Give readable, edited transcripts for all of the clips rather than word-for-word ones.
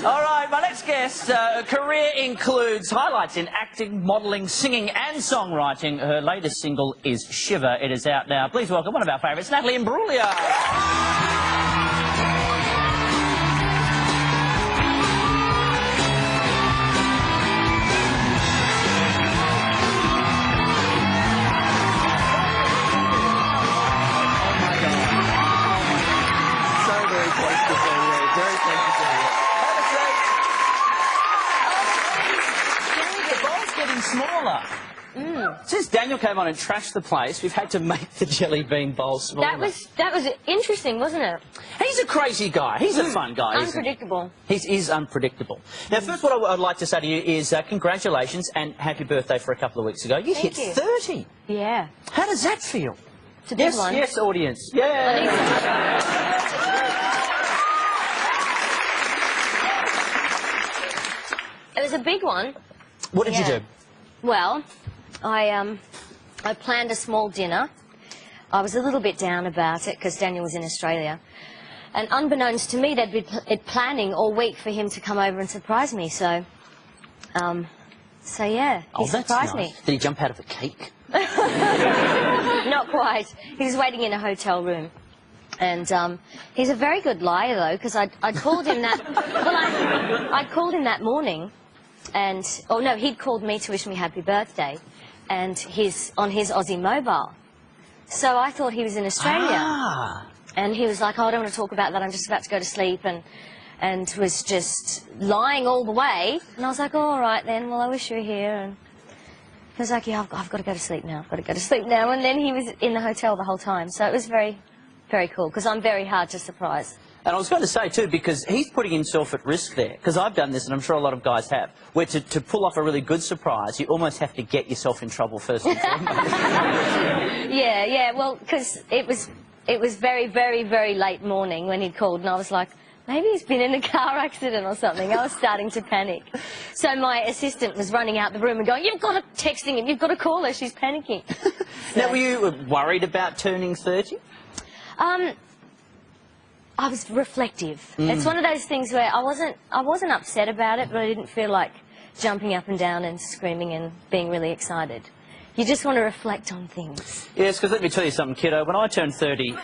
All right, my next guest, career includes highlights in acting, modelling, singing and songwriting. Her latest single is Shiver. It is out now. Please welcome one of our favourites, Natalie Imbruglia. Smaller. Since Daniel came on and trashed the place, we've had to make the jelly bean bowl smaller. That was interesting, wasn't it? He's a crazy guy. He's a fun guy. Unpredictable. He is unpredictable. Now, first, what I'd like to say to you is congratulations and happy birthday for a couple of weeks ago. You hit 30. Yeah. How does that feel? It's a big one. Yes, audience. Yeah. It was a big one. What did you do? Well, I planned a small dinner. I was a little bit down about it because Daniel was in Australia. And unbeknownst to me, they'd been planning all week for him to come over and surprise me. So yeah, he surprised me. Did he jump out of a cake? Not quite. He was waiting in a hotel room. And he's a very good liar, though, because I'd called him that... Well, I'd called him that morning. And, oh no, he'd called me to wish me happy birthday, and on his Aussie mobile. So I thought he was in Australia. And he was like, oh, I don't want to talk about that, I'm just about to go to sleep, and was just lying all the way. And I was like, oh, all right then, well, I wish you were here. And he was like, yeah, I've got to go to sleep now, I've got to go to sleep now. And then he was in the hotel the whole time. So it was very, very cool, because I'm very hard to surprise. And I was going to say, too, because he's putting himself at risk there, because I've done this, and I'm sure a lot of guys have, where to pull off a really good surprise, you almost have to get yourself in trouble first and foremost. Yeah, well, because it was very, very, very late morning when he called, and I was like, maybe he's been in a car accident or something. I was starting to panic. So my assistant was running out the room and going, you've got to texting him, you've got to call her, she's panicking. Now, were you worried about turning 30? I was reflective. It's one of those things where I wasn't upset about it, but I didn't feel like jumping up and down and screaming and being really excited. You just want to reflect on things. Yes, because let me tell you something, kiddo. When I turned 30,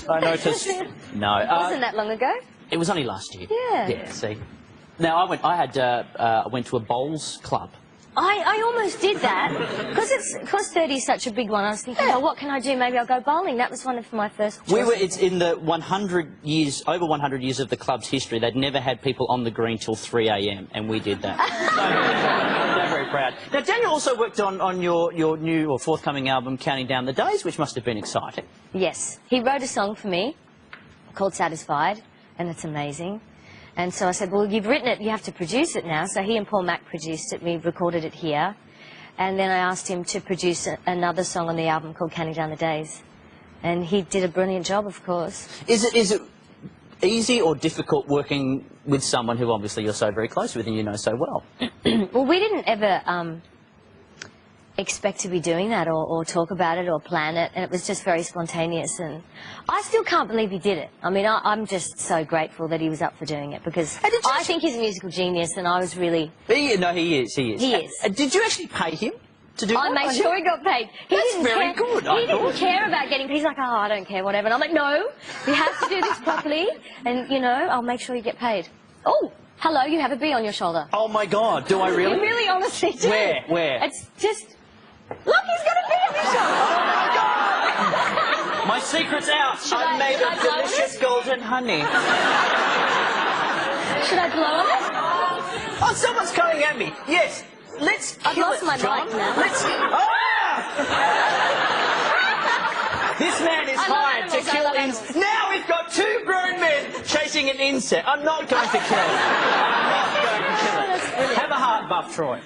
I noticed... No. It wasn't that long ago? It was only last year. Yeah. Yeah, see. Now, I went to a bowls club. I almost did that, because 30 is such a big one. I was thinking, oh, what can I do? Maybe I'll go bowling. That was one of my first choices. It's in the 100 years, over 100 years of the club's history, they'd never had people on the green till 3 a.m, and we did that. So, I'm very proud. Now, Daniel also worked on your new or forthcoming album, Counting Down the Days, which must have been exciting. Yes. He wrote a song for me called Satisfied, and it's amazing. And so I said, well, you've written it, you have to produce it now. So he and Paul Mac produced it, we recorded it here. And then I asked him to produce another song on the album called Counting Down the Days. And he did a brilliant job, of course. Is it easy or difficult working with someone who obviously you're so very close with and you know so well? Well, we didn't ever expect to be doing that or talk about it or plan it, and it was just very spontaneous, and I still can't believe he did it. I mean, I'm just so grateful that he was up for doing it, because I think he's a musical genius, and I was really... No, he is. He is. Did you actually pay him to do that? I made sure he got paid. That's very good. He didn't care about getting paid. He's like, oh, I don't care, whatever. And I'm like, no, you have to do this properly, and, you know, I'll make sure you get paid. Oh, hello, you have a bee on your shoulder. Oh, my God, do I really? You really honestly do. Where? It's just... Look, he's got a bee on his shoulder! Oh, my God! My secret's out. I'm made of delicious golden honey. Should I blow on it? Oh, someone's coming at me. Yes, let's kill it, I've lost my John. mic now. Let's... This man is hired to kill insects. Now we've got 2 grown men chasing an insect. I'm not going to kill it. I'm not going to kill it. Have a heart, Buff Troy.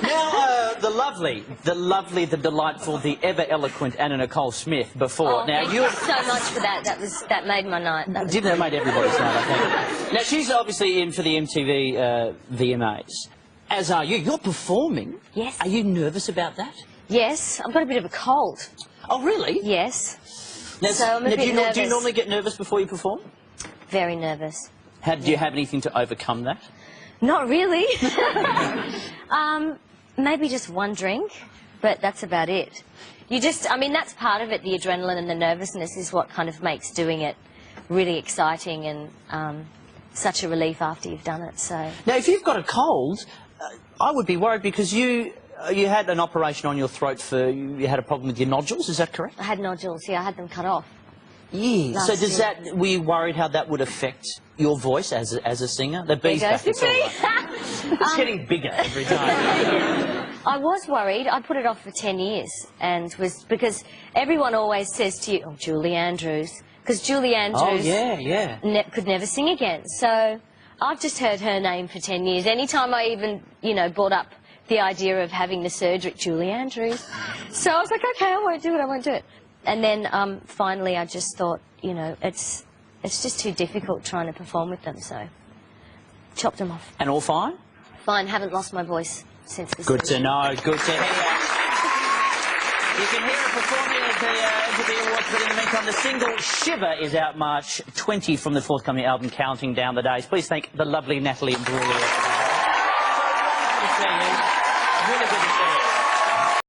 Now, the lovely, the delightful, the ever-eloquent Anna Nicole Smith before. Oh, now, thank you so much for that. That made my night. That made everybody's night, I think. Now, she's obviously in for the MTV VMAs. As are you. You're performing. Yes. Are you nervous about that? Yes. I've got a bit of a cold. Oh, really? Yes. Now, so I'm a bit nervous. Do you normally get nervous before you perform? Very nervous. Do you have anything to overcome that? Not really. Maybe just one drink, but that's about it. I mean, that's part of it, the adrenaline and the nervousness is what kind of makes doing it really exciting and such a relief after you've done it, so... Now, if you've got a cold, I would be worried because you had an operation on your throat you had a problem with your nodules, is that correct? I had nodules, yeah, I had them cut off. Yeah. So were you worried how that would affect your voice as a singer? The bee's back, it's all right. It's getting bigger every time. I was worried. I put it off for 10 years, and because everyone always says to you, "Oh, Julie Andrews," because Julie Andrews could never sing again. So I've just heard her name for 10 years. Anytime I even, brought up the idea of having the surgery, Julie Andrews. So I was like, okay, I won't do it. And then finally I just thought, it's just too difficult trying to perform with them, so chopped them off. And all fine? Fine, haven't lost my voice since the Good to know, good to hear. You can hear her performing at the MTV Awards, but in the meantime, the single Shiver is out March 20 from the forthcoming album Counting Down the Days. Please thank the lovely Natalie Imbruglia. So wonderful to see you. Really good to see you.